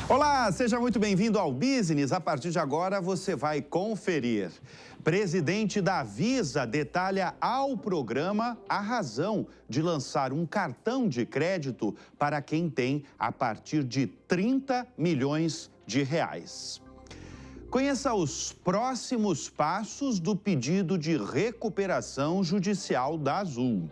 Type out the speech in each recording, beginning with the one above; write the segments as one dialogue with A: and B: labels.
A: Olá, seja muito bem-vindo ao Business. A partir de agora você vai conferir. Presidente da Visa detalha ao programa a razão de lançar um cartão de crédito para quem tem a partir de 30 milhões de reais. Conheça os próximos passos do pedido de recuperação judicial da Azul.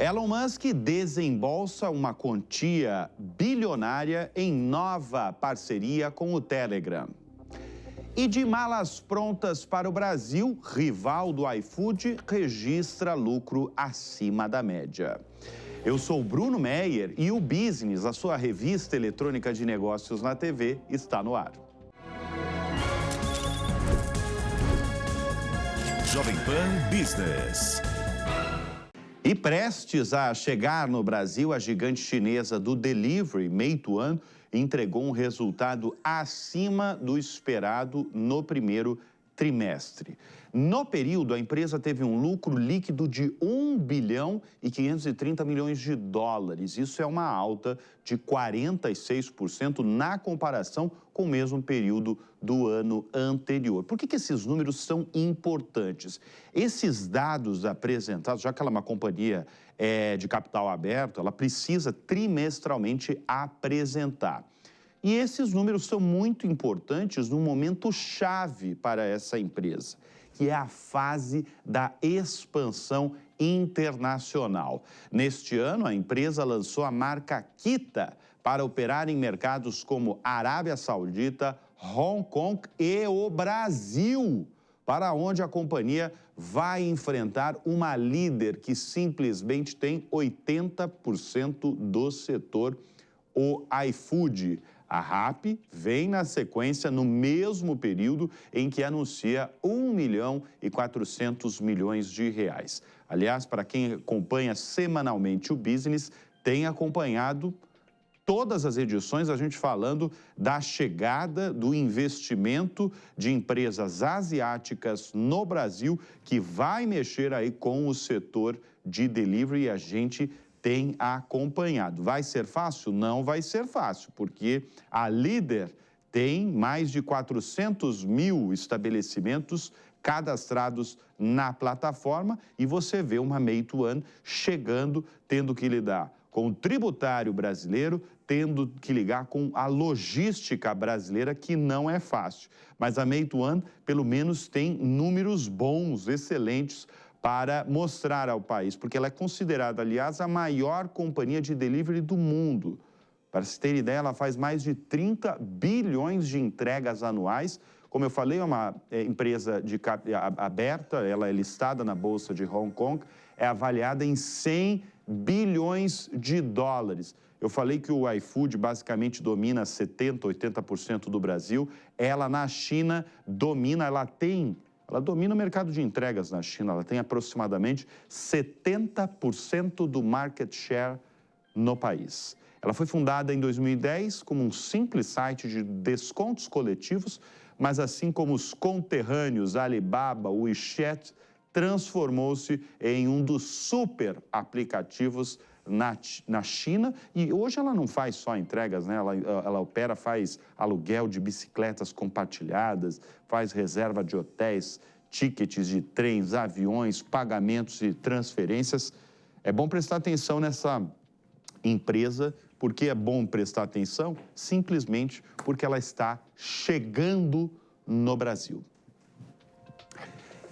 A: Elon Musk desembolsa uma quantia bilionária em nova parceria com o Telegram. E de malas prontas para o Brasil, rival do iFood registra lucro acima da média. Eu sou Bruno Meyer e o Business, a sua revista eletrônica de negócios na TV, está no ar.
B: Jovem Pan Business.
A: E prestes a chegar no Brasil, a gigante chinesa do delivery, Meituan, entregou um resultado acima do esperado no primeiro trimestre. No período, a empresa teve um lucro líquido de 1 bilhão e 530 milhões de dólares. Isso é uma alta de 46% na comparação com o mesmo período do ano anterior. Por que esses números são importantes? Esses dados apresentados, já que ela é uma companhia de capital aberto, ela precisa trimestralmente apresentar. E esses números são muito importantes num momento chave para essa empresa, que é a fase da expansão internacional. Neste ano, a empresa lançou a marca Kita para operar em mercados como Arábia Saudita, Hong Kong e o Brasil, para onde a companhia vai enfrentar uma líder que simplesmente tem 80% do setor, o iFood. A Rappi vem na sequência no mesmo período em que anuncia 1 milhão e 400 milhões de reais. Aliás, para quem acompanha semanalmente o Business, tem acompanhado todas as edições, a gente falando da chegada do investimento de empresas asiáticas no Brasil, que vai mexer aí com o setor de delivery, e a gente tem acompanhado. Vai ser fácil? Não vai ser fácil, porque a líder tem mais de 400 mil estabelecimentos cadastrados na plataforma e você vê uma Meituan chegando, tendo que lidar com o tributário brasileiro, tendo que ligar com a logística brasileira, que não é fácil. Mas a Meituan, pelo menos, tem números bons, excelentes, para mostrar ao país, porque ela é considerada, aliás, a maior companhia de delivery do mundo. Para se ter ideia, ela faz mais de 30 bilhões de entregas anuais. Como eu falei, é uma empresa aberta, ela é listada na Bolsa de Hong Kong, é avaliada em 100 bilhões de dólares. Eu falei que o iFood basicamente domina 70%, 80% do Brasil. Ela, na China, domina, ela domina o mercado de entregas na China, ela tem aproximadamente 70% do market share no país. Ela foi fundada em 2010 como um simples site de descontos coletivos, mas assim como os conterrâneos Alibaba, WeChat, transformou-se em um dos super aplicativos na China, e hoje ela não faz só entregas, né? Ela opera, faz aluguel de bicicletas compartilhadas, faz reserva de hotéis, tickets de trens, aviões, pagamentos e transferências. É bom prestar atenção nessa empresa. Por que é bom prestar atenção? Simplesmente porque ela está chegando no Brasil.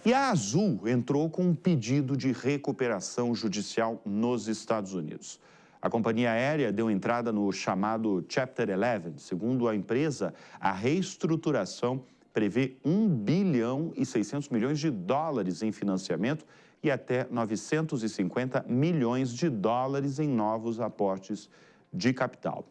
A: E a Azul entrou com um pedido de recuperação judicial nos Estados Unidos. A companhia aérea deu entrada no chamado Chapter 11. Segundo a empresa, a reestruturação prevê 1 bilhão e 600 milhões de dólares em financiamento e até 950 milhões de dólares em novos aportes de capital.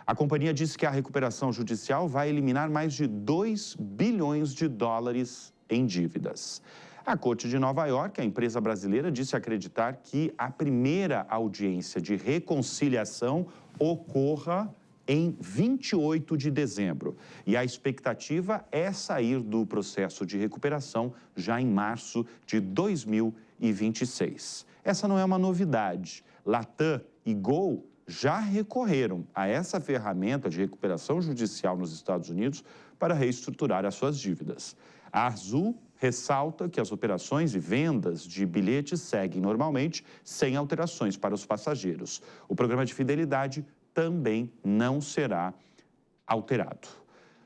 A: A companhia disse que a recuperação judicial vai eliminar mais de 2 bilhões de dólares em dívidas. A Corte de Nova York, a empresa brasileira, disse acreditar que a primeira audiência de reconciliação ocorra em 28 de dezembro. E a expectativa é sair do processo de recuperação já em março de 2026. Essa não é uma novidade. Latam e Gol já recorreram a essa ferramenta de recuperação judicial nos Estados Unidos para reestruturar as suas dívidas. A Azul ressalta que as operações e vendas de bilhetes seguem normalmente, sem alterações para os passageiros. O programa de fidelidade também não será alterado.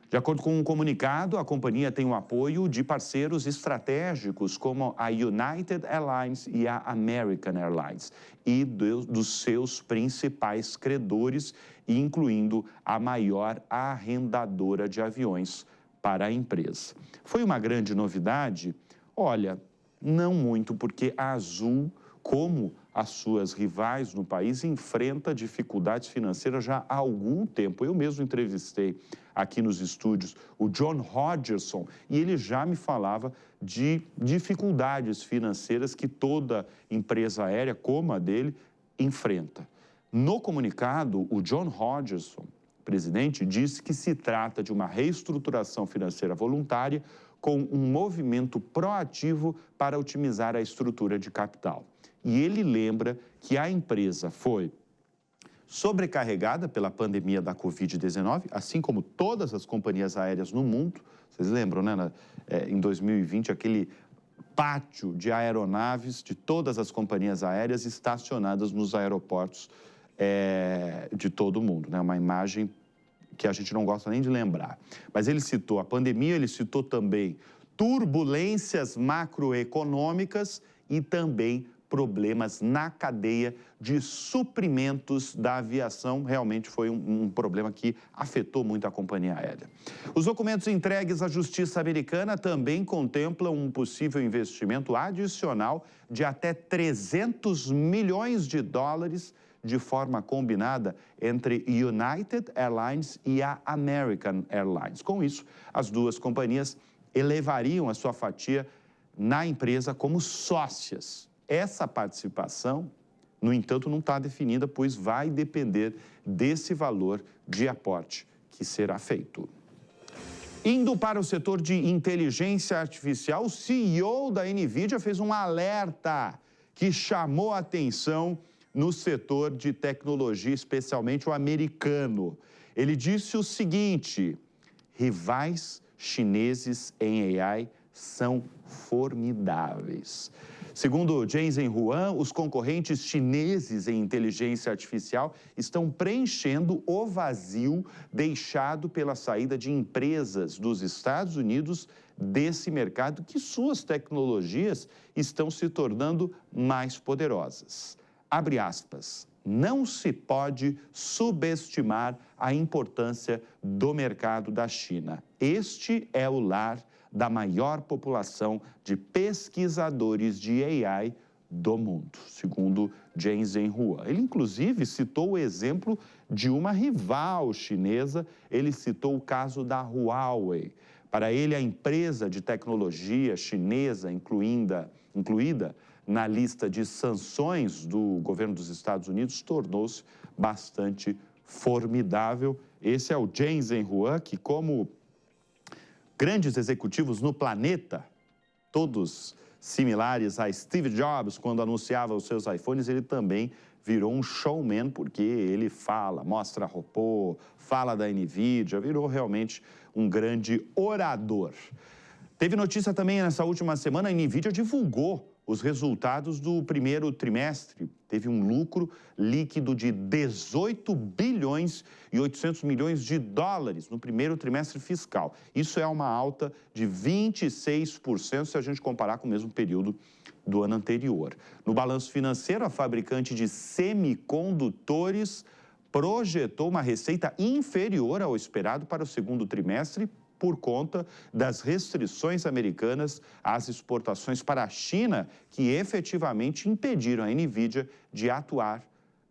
A: De acordo com um comunicado, a companhia tem o apoio de parceiros estratégicos como a United Airlines e a American Airlines e dos seus principais credores, incluindo a maior arrendadora de aviões para a empresa. Foi uma grande novidade? Olha, não muito, porque a Azul, como as suas rivais no país, enfrenta dificuldades financeiras já há algum tempo. Eu mesmo entrevistei aqui nos estúdios o John Hodgerson e ele já me falava de dificuldades financeiras que toda empresa aérea, como a dele, enfrenta. No comunicado, o John Hodgerson, presidente, disse que se trata de uma reestruturação financeira voluntária com um movimento proativo para otimizar a estrutura de capital. E ele lembra que a empresa foi sobrecarregada pela pandemia da Covid-19, assim como todas as companhias aéreas no mundo. Vocês lembram, né? Em 2020, aquele pátio de aeronaves de todas as companhias aéreas estacionadas nos aeroportos de todo o mundo, né? Uma imagem que a gente não gosta nem de lembrar. Mas ele citou a pandemia, ele citou também turbulências macroeconômicas e também problemas na cadeia de suprimentos da aviação. Realmente foi um problema que afetou muito a companhia aérea. Os documentos entregues à Justiça americana também contemplam um possível investimento adicional de até 300 milhões de dólares de forma combinada entre United Airlines e a American Airlines. Com isso, as duas companhias elevariam a sua fatia na empresa como sócias. Essa participação, no entanto, não está definida, pois vai depender desse valor de aporte que será feito. Indo para o setor de inteligência artificial, o CEO da NVIDIA fez um alerta que chamou a atenção no setor de tecnologia, especialmente o americano. Ele disse o seguinte: rivais chineses em AI são formidáveis. Segundo Jensen Huang, os concorrentes chineses em inteligência artificial estão preenchendo o vazio deixado pela saída de empresas dos Estados Unidos desse mercado, que suas tecnologias estão se tornando mais poderosas. Abre aspas. Não se pode subestimar a importância do mercado da China. Este é o lar da maior população de pesquisadores de AI do mundo, segundo Jensen Huang. Ele, inclusive, citou o exemplo de uma rival chinesa, ele citou o caso da Huawei. Para ele, a empresa de tecnologia chinesa, incluída na lista de sanções do governo dos Estados Unidos, tornou-se bastante formidável. Esse é o Jensen Huang, que, como grandes executivos no planeta, todos similares a Steve Jobs, quando anunciava os seus iPhones, ele também virou um showman, porque ele fala, mostra robô, fala da NVIDIA, virou realmente um grande orador. Teve notícia também nessa última semana, a NVIDIA divulgou os resultados do primeiro trimestre. Teve um lucro líquido de 18 bilhões e 800 milhões de dólares no primeiro trimestre fiscal. Isso é uma alta de 26% se a gente comparar com o mesmo período do ano anterior. No balanço financeiro, a fabricante de semicondutores projetou uma receita inferior ao esperado para o segundo trimestre, por conta das restrições americanas às exportações para a China, que efetivamente impediram a NVIDIA de atuar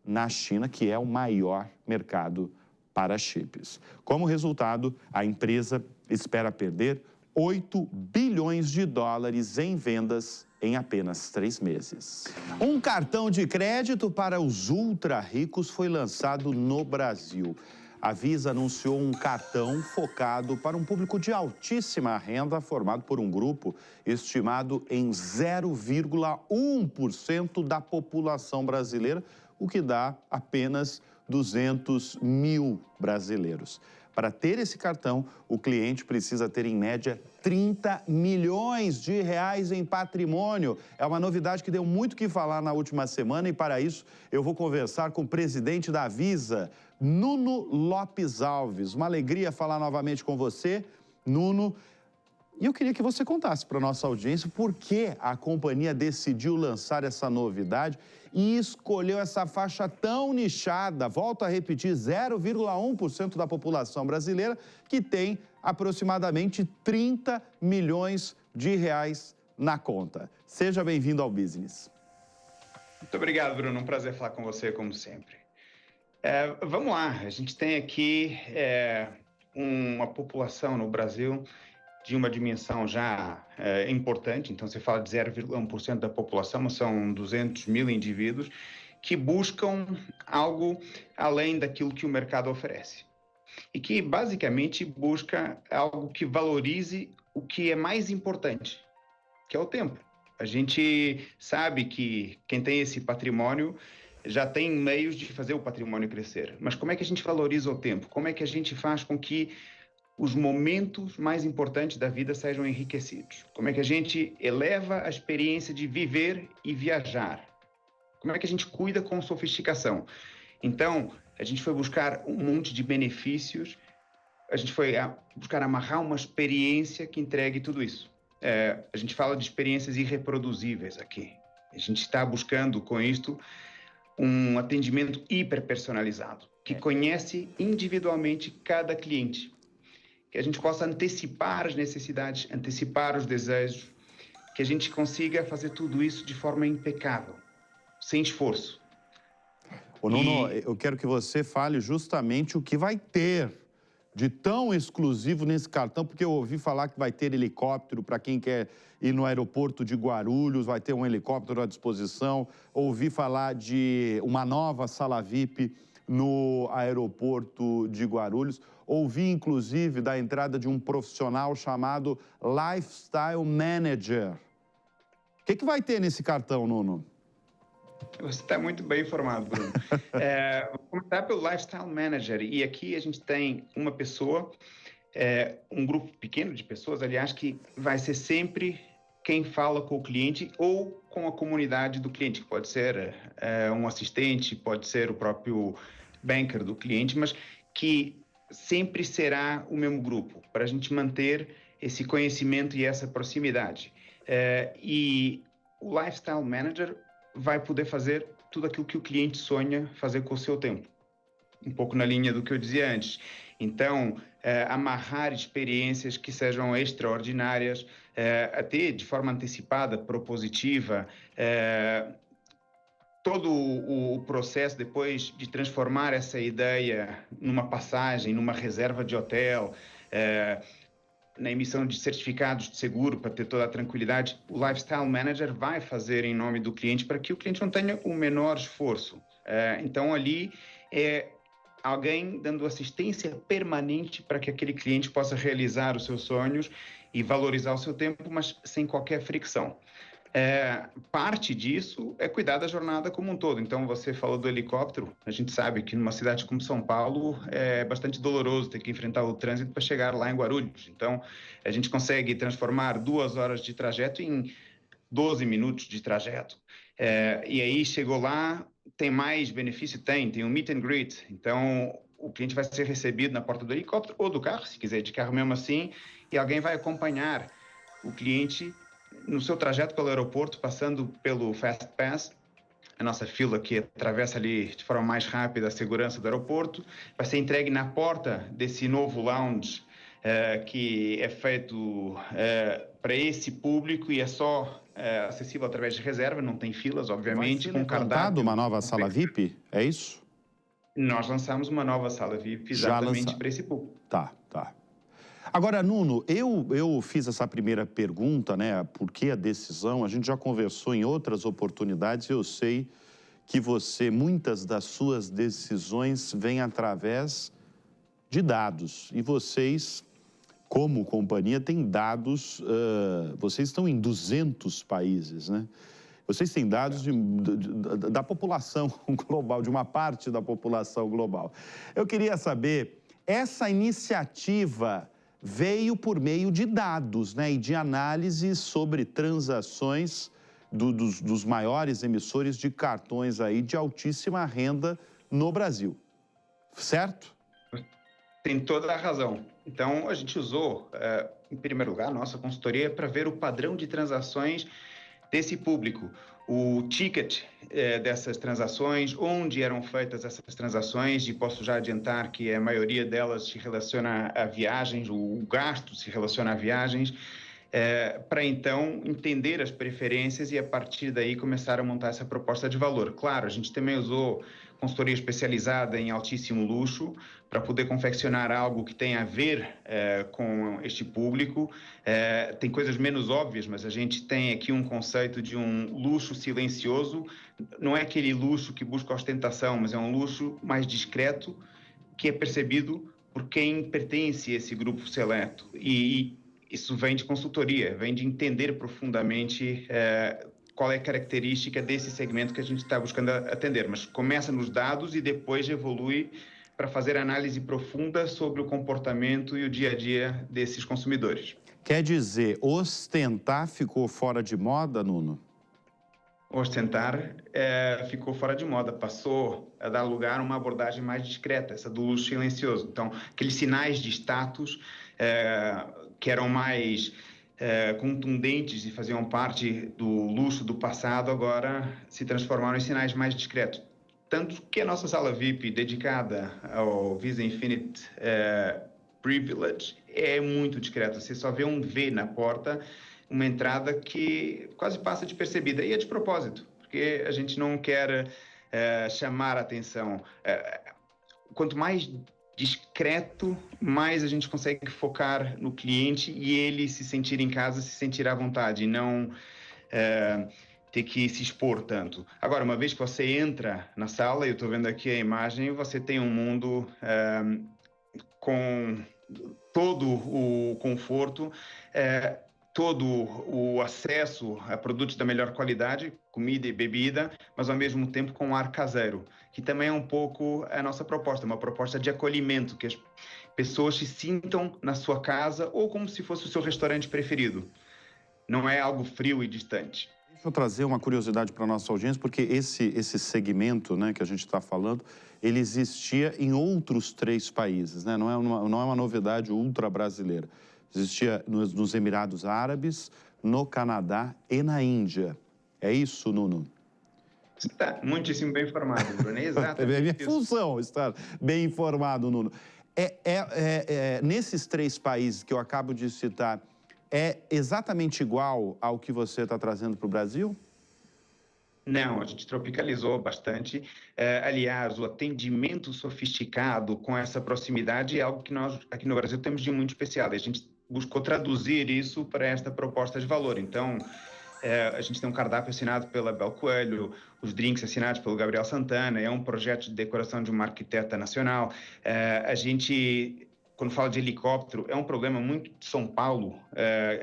A: na China, que é o maior mercado para chips. Como resultado, a empresa espera perder 8 bilhões de dólares em vendas em apenas 3 meses. Um cartão de crédito para os ultra ricos foi lançado no Brasil. A Visa anunciou um cartão focado para um público de altíssima renda, formado por um grupo estimado em 0,1% da população brasileira, o que dá apenas 200 mil brasileiros. Para ter esse cartão, o cliente precisa ter, em média, 30 milhões de reais em patrimônio. É uma novidade que deu muito o que falar na última semana e, para isso, eu vou conversar com o presidente da Visa, Nuno Lopes Alves. Uma alegria falar novamente com você, Nuno. E eu queria que você contasse para a nossa audiência por que a companhia decidiu lançar essa novidade e escolheu essa faixa tão nichada, volto a repetir, 0,1% da população brasileira, que tem aproximadamente 30 milhões de reais na conta. Seja bem-vindo ao Business.
C: Muito obrigado, Bruno. Um prazer falar com você, como sempre. Vamos lá, a gente tem aqui uma população no Brasil de uma dimensão já importante, então você fala de 0,1% da população, mas são 200 mil indivíduos que buscam algo além daquilo que o mercado oferece. E que basicamente busca algo que valorize o que é mais importante, que é o tempo. A gente sabe que quem tem esse patrimônio já tem meios de fazer o patrimônio crescer. Mas como é que a gente valoriza o tempo? Como é que a gente faz com que os momentos mais importantes da vida sejam enriquecidos? Como é que a gente eleva a experiência de viver e viajar? Como é que a gente cuida com sofisticação? Então, a gente foi buscar um monte de benefícios, a gente foi buscar amarrar uma experiência que entregue tudo isso. A gente fala de experiências irreproduzíveis aqui. A gente está buscando, com isto, um atendimento hiperpersonalizado, que conhece individualmente cada cliente. Que a gente possa antecipar as necessidades, antecipar os desejos, que a gente consiga fazer tudo isso de forma impecável, sem esforço.
A: Ô, Nuno, eu quero que você fale justamente o que vai ter de tão exclusivo nesse cartão, porque eu ouvi falar que vai ter helicóptero para quem quer ir no aeroporto de Guarulhos, vai ter um helicóptero à disposição. Ouvi falar de uma nova sala VIP no aeroporto de Guarulhos. Ouvi, inclusive, da entrada de um profissional chamado Lifestyle Manager. O que vai ter nesse cartão, Nuno?
C: Você está muito bem informado, Bruno. Vou começar pelo Lifestyle Manager. E aqui a gente tem uma pessoa, um grupo pequeno de pessoas, aliás, que vai ser sempre quem fala com o cliente ou com a comunidade do cliente, que pode ser um assistente, pode ser o próprio banker do cliente, mas que sempre será o mesmo grupo, para a gente manter esse conhecimento e essa proximidade. E o Lifestyle Manager vai poder fazer tudo aquilo que o cliente sonha fazer com o seu tempo. Um pouco na linha do que eu dizia antes. Então, amarrar experiências que sejam extraordinárias, até de forma antecipada, propositiva, todo o processo depois de transformar essa ideia numa passagem, numa reserva de hotel, na emissão de certificados de seguro para ter toda a tranquilidade, o Lifestyle Manager vai fazer em nome do cliente para que o cliente não tenha o menor esforço. Então, ali é alguém dando assistência permanente para que aquele cliente possa realizar os seus sonhos e valorizar o seu tempo, mas sem qualquer fricção. Parte disso é cuidar da jornada como um todo. Então, você falou do helicóptero. A gente sabe que numa cidade como São Paulo é bastante doloroso ter que enfrentar o trânsito para chegar lá em Guarulhos. Então, a gente consegue transformar 2 horas de trajeto em 12 minutos de trajeto. E aí, chegou lá, tem mais benefício? Tem um meet and greet. Então, o cliente vai ser recebido na porta do helicóptero ou do carro, se quiser de carro mesmo assim, e alguém vai acompanhar o cliente no seu trajeto pelo aeroporto, passando pelo Fast Pass, a nossa fila que atravessa ali de forma mais rápida a segurança do aeroporto, vai ser entregue na porta desse novo lounge que é feito para esse público e é só acessível através de reserva, não tem filas, obviamente.
A: Vai ser cardápio. Uma nova sala VIP, é isso?
C: Nós lançamos uma nova sala VIP exatamente para esse público.
A: Tá. Agora, Nuno, eu fiz essa primeira pergunta, né? Por que a decisão? A gente já conversou em outras oportunidades e eu sei que muitas das suas decisões vêm através de dados. E vocês, como companhia, têm dados, vocês estão em 200 países, né? Vocês têm dados da população global, de uma parte da população global. Eu queria saber, essa iniciativa veio por meio de dados, né, e de análises sobre transações dos maiores emissores de cartões aí de altíssima renda no Brasil, certo?
C: Tem toda a razão. Então, a gente usou, em primeiro lugar, a nossa consultoria para ver o padrão de transações desse público, o ticket dessas transações, onde eram feitas essas transações, e posso já adiantar que a maioria delas se relaciona a viagens, o gasto se relaciona a viagens, para então entender as preferências e a partir daí começar a montar essa proposta de valor. Claro, a gente também usou consultoria especializada em altíssimo luxo para poder confeccionar algo que tenha a ver com este público. Tem coisas menos óbvias, mas a gente tem aqui um conceito de um luxo silencioso. Não é aquele luxo que busca ostentação, mas é um luxo mais discreto que é percebido por quem pertence a esse grupo seleto. E isso vem de consultoria, vem de entender profundamente qual é a característica desse segmento que a gente está buscando atender. Mas começa nos dados e depois evolui para fazer análise profunda sobre o comportamento e o dia a dia desses consumidores.
A: Quer dizer, ostentar ficou fora de moda, Nuno?
C: Ostentar ficou fora de moda, passou a dar lugar a uma abordagem mais discreta, essa do luxo silencioso. Então, aqueles sinais de status que eram mais contundentes e faziam parte do luxo do passado, agora se transformaram em sinais mais discretos. Tanto que a nossa sala VIP dedicada ao Visa Infinite Privilege é muito discreta. Você só vê um V na porta, uma entrada que quase passa despercebida. E é de propósito, porque a gente não quer chamar a atenção. Quanto mais discreto, mais a gente consegue focar no cliente e ele se sentir em casa, se sentir à vontade, e não ter que se expor tanto. Agora, uma vez que você entra na sala, eu estou vendo aqui a imagem, você tem um mundo com todo o conforto, todo o acesso a produtos da melhor qualidade, comida e bebida, mas ao mesmo tempo com um ar caseiro, que também é um pouco a nossa proposta, uma proposta de acolhimento, que as pessoas se sintam na sua casa ou como se fosse o seu restaurante preferido. Não é algo frio e distante.
A: Deixa eu trazer uma curiosidade para a nossa audiência, porque esse segmento, né, que a gente está falando, ele existia em outros 3 países, né? Não é uma novidade ultra brasileira. Existia nos Emirados Árabes, no Canadá e na Índia. É isso, Nuno?
C: Você está muitíssimo bem informado, Bruno. É exatamente
A: É minha
C: isso.
A: função estar bem informado, Nuno. Nesses 3 países que eu acabo de citar, é exatamente igual ao que você está trazendo para o Brasil?
C: Não, a gente tropicalizou bastante. Aliás, o atendimento sofisticado com essa proximidade é algo que nós, aqui no Brasil, temos de muito especial. A gente buscou traduzir isso para esta proposta de valor. Então, a gente tem um cardápio assinado pela Bel Coelho, os drinks assinados pelo Gabriel Santana, é um projeto de decoração de uma arquiteta nacional. A gente, quando fala de helicóptero, é um problema muito de São Paulo.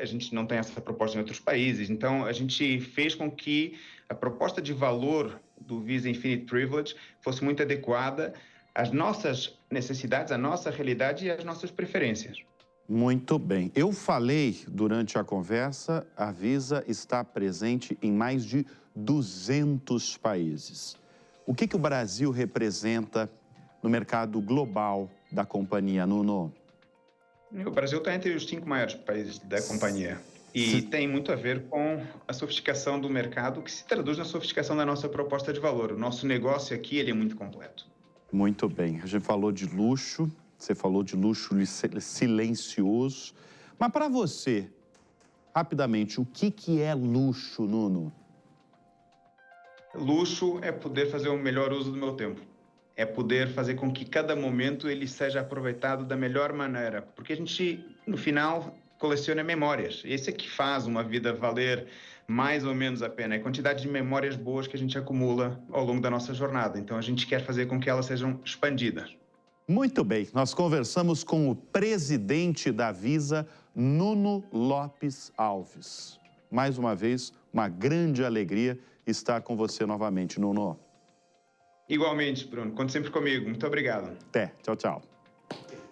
C: A gente não tem essa proposta em outros países. Então, a gente fez com que a proposta de valor do Visa Infinite Privilege fosse muito adequada às nossas necessidades, à nossa realidade e às nossas preferências.
A: Muito bem. Eu falei durante a conversa, a Visa está presente em mais de 200 países. O que o Brasil representa no mercado global da companhia, Nuno?
C: O Brasil está entre os 5 maiores países da companhia. E tem muito a ver com a sofisticação do mercado, que se traduz na sofisticação da nossa proposta de valor. O nosso negócio aqui, ele é muito completo.
A: Muito bem. A gente falou de luxo, você falou de luxo silencioso. Mas para você, rapidamente, o que é luxo, Nuno?
C: Luxo é poder fazer o melhor uso do meu tempo. É poder fazer com que cada momento ele seja aproveitado da melhor maneira. Porque a gente, no final, coleciona memórias. Esse é que faz uma vida valer mais ou menos a pena. É a quantidade de memórias boas que a gente acumula ao longo da nossa jornada. Então, a gente quer fazer com que elas sejam expandidas.
A: Muito bem. Nós conversamos com o presidente da Visa, Nuno Lopes Alves. Mais uma vez, uma grande alegria estar com você novamente, Nuno.
C: Igualmente, Bruno. Conte sempre comigo. Muito obrigado.
A: Até. Tchau, tchau.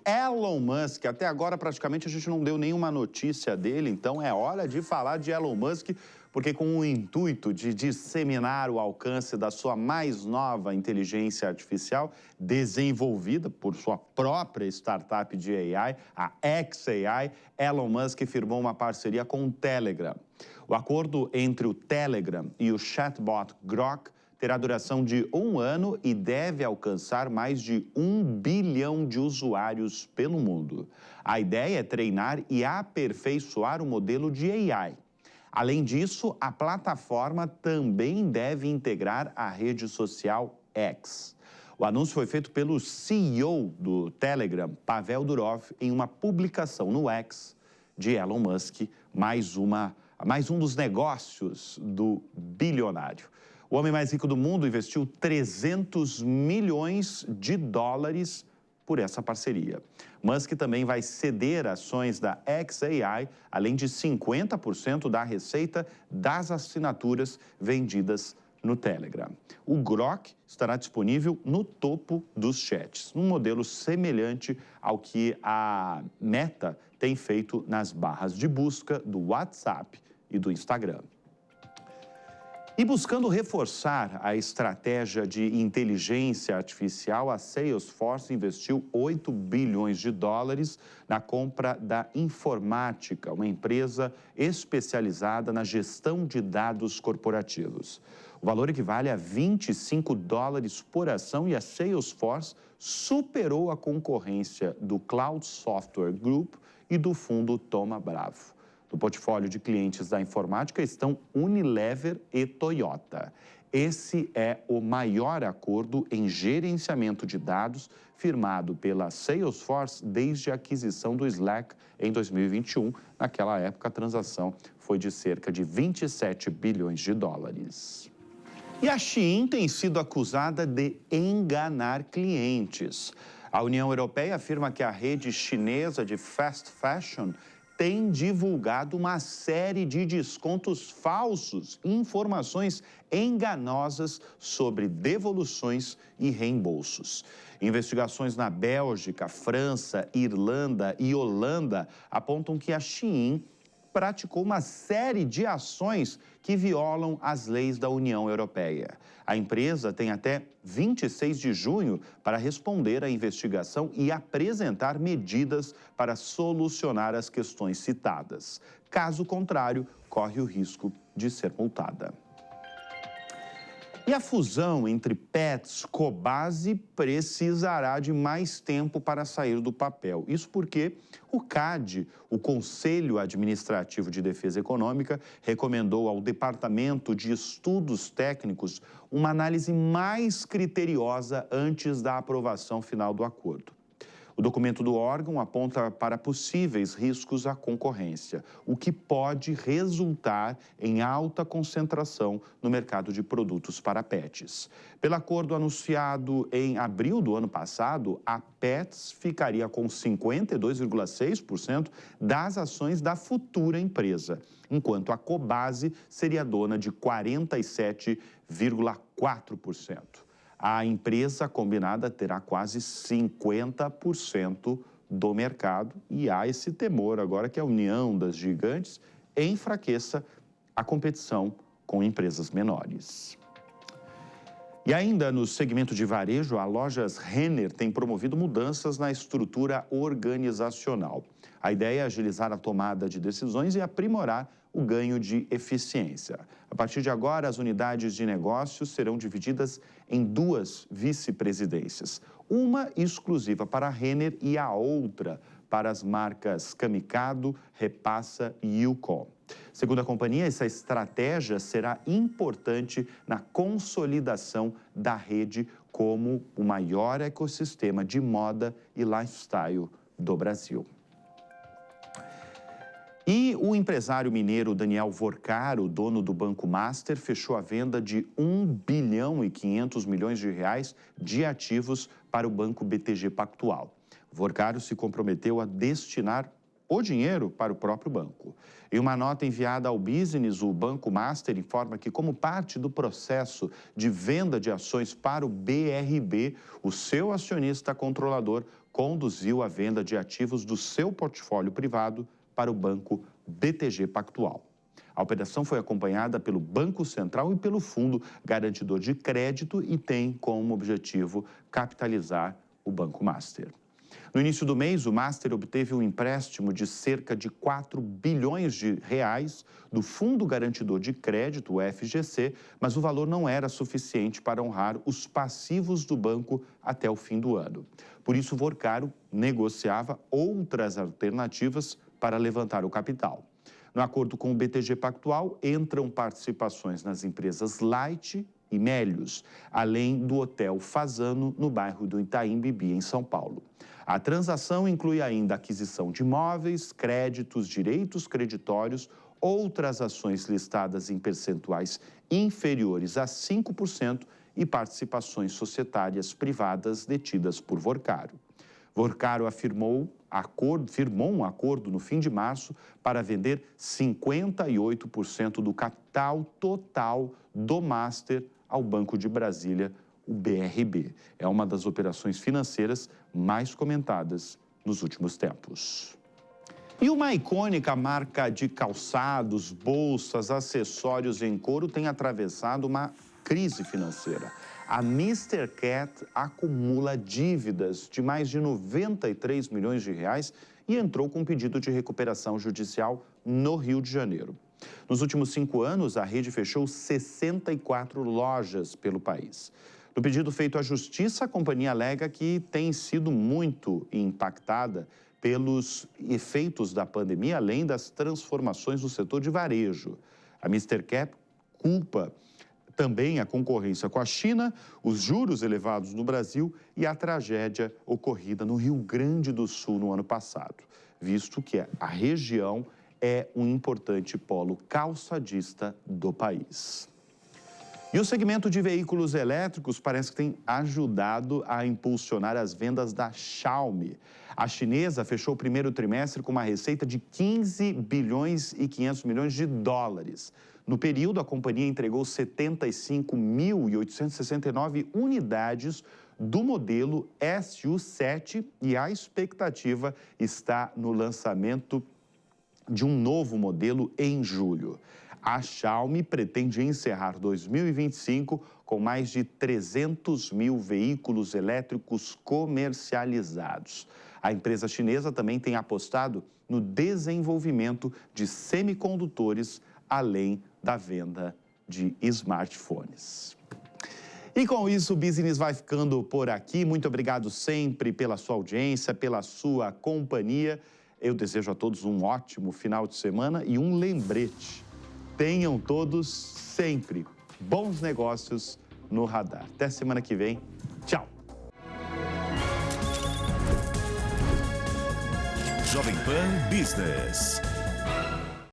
A: Elon Musk, até agora praticamente a gente não deu nenhuma notícia dele, então é hora de falar de Elon Musk, porque com o intuito de disseminar o alcance da sua mais nova inteligência artificial, desenvolvida por sua própria startup de AI, a xAI, Elon Musk firmou uma parceria com o Telegram. O acordo entre o Telegram e o chatbot Grok terá duração de 1 ano e deve alcançar mais de 1 bilhão de usuários pelo mundo. A ideia é treinar e aperfeiçoar o modelo de AI. Além disso, a plataforma também deve integrar a rede social X. O anúncio foi feito pelo CEO do Telegram, Pavel Durov, em uma publicação no X de Elon Musk, mais um dos negócios do bilionário. O homem mais rico do mundo investiu 300 milhões de dólares por essa parceria. Musk também vai ceder ações da xAI, além de 50% da receita das assinaturas vendidas no Telegram. O Grok estará disponível no topo dos chats, num modelo semelhante ao que a Meta tem feito nas barras de busca do WhatsApp e do Instagram. E buscando reforçar a estratégia de inteligência artificial, a Salesforce investiu 8 bilhões de dólares na compra da Informática, uma empresa especializada na gestão de dados corporativos. O valor equivale a 25 dólares por ação e a Salesforce superou a concorrência do Cloud Software Group e do fundo Thoma Bravo. No portfólio de clientes da Informática estão Unilever e Toyota. Esse é o maior acordo em gerenciamento de dados firmado pela Salesforce desde a aquisição do Slack em 2021. Naquela época, a transação foi de cerca de 27 bilhões de dólares. E a Shein tem sido acusada de enganar clientes. A União Europeia afirma que a rede chinesa de fast fashion tem divulgado uma série de descontos falsos e informações enganosas sobre devoluções e reembolsos. Investigações na Bélgica, França, Irlanda e Holanda apontam que a Shein praticou uma série de ações que violam as leis da União Europeia. A empresa tem até 26 de junho para responder à investigação e apresentar medidas para solucionar as questões citadas. Caso contrário, corre o risco de ser multada. E a fusão entre Petz e Cobasi precisará de mais tempo para sair do papel. Isso porque o CAD, o Conselho Administrativo de Defesa Econômica, recomendou ao Departamento de Estudos Técnicos uma análise mais criteriosa antes da aprovação final do acordo. O documento do órgão aponta para possíveis riscos à concorrência, o que pode resultar em alta concentração no mercado de produtos para pets. Pelo acordo anunciado em abril do ano passado, a Petz ficaria com 52,6% das ações da futura empresa, enquanto a Cobasi seria dona de 47,4%. A empresa combinada terá quase 50% do mercado e há esse temor agora que a união das gigantes enfraqueça a competição com empresas menores. E ainda no segmento de varejo, a Lojas Renner tem promovido mudanças na estrutura organizacional. A ideia é agilizar a tomada de decisões e aprimorar o ganho de eficiência. A partir de agora, as unidades de negócios serão divididas em 2 vice-presidências, uma exclusiva para a Renner e a outra para as marcas Camicado, Repassa e Yukon. Segundo a companhia, essa estratégia será importante na consolidação da rede como o maior ecossistema de moda e lifestyle do Brasil. E o empresário mineiro Daniel Vorcaro, dono do Banco Master, fechou a venda de 1 bilhão e 500 milhões de reais de ativos para o Banco BTG Pactual. Vorcaro se comprometeu a destinar o dinheiro para o próprio banco. Em uma nota enviada ao Business, o Banco Master informa que, como parte do processo de venda de ações para o BRB, o seu acionista controlador conduziu a venda de ativos do seu portfólio privado para o banco BTG Pactual. A operação foi acompanhada pelo Banco Central e pelo Fundo Garantidor de Crédito e tem como objetivo capitalizar o Banco Master. No início do mês, o Master obteve um empréstimo de cerca de 4 bilhões de reais do Fundo Garantidor de Crédito, o FGC, mas o valor não era suficiente para honrar os passivos do banco até o fim do ano. Por isso, o Vorcaro negociava outras alternativas para levantar o capital. No acordo com o BTG Pactual, entram participações nas empresas Light e Melius, além do Hotel Fasano, no bairro do Itaim Bibi, em São Paulo. A transação inclui ainda a aquisição de imóveis, créditos, direitos creditórios, outras ações listadas em percentuais inferiores a 5% e participações societárias privadas detidas por Vorcaro. Vorcaro firmou um acordo no fim de março para vender 58% do capital total do Master ao Banco de Brasília, o BRB. É uma das operações financeiras mais comentadas nos últimos tempos. E uma icônica marca de calçados, bolsas, acessórios em couro tem atravessado uma crise financeira. A Mr. Cat acumula dívidas de mais de 93 milhões de reais e entrou com um pedido de recuperação judicial no Rio de Janeiro. Nos últimos 5 anos, a rede fechou 64 lojas pelo país. No pedido feito à Justiça, a companhia alega que tem sido muito impactada pelos efeitos da pandemia, além das transformações no setor de varejo. A Mr. Cat culpa também a concorrência com a China, os juros elevados no Brasil e a tragédia ocorrida no Rio Grande do Sul no ano passado, visto que a região é um importante polo calçadista do país. E o segmento de veículos elétricos parece que tem ajudado a impulsionar as vendas da Xiaomi. A chinesa fechou o primeiro trimestre com uma receita de 15 bilhões e 500 milhões de dólares. No período, a companhia entregou 75.869 unidades do modelo SU7 e a expectativa está no lançamento de um novo modelo em julho. A Xiaomi pretende encerrar 2025 com mais de 300 mil veículos elétricos comercializados. A empresa chinesa também tem apostado no desenvolvimento de semicondutores, além da venda de smartphones. E com isso, o Business vai ficando por aqui. Muito obrigado sempre pela sua audiência, pela sua companhia. Eu desejo a todos um ótimo final de semana e um lembrete. Tenham todos sempre bons negócios no radar. Até semana que vem. Tchau.
B: Jovem Pan Business.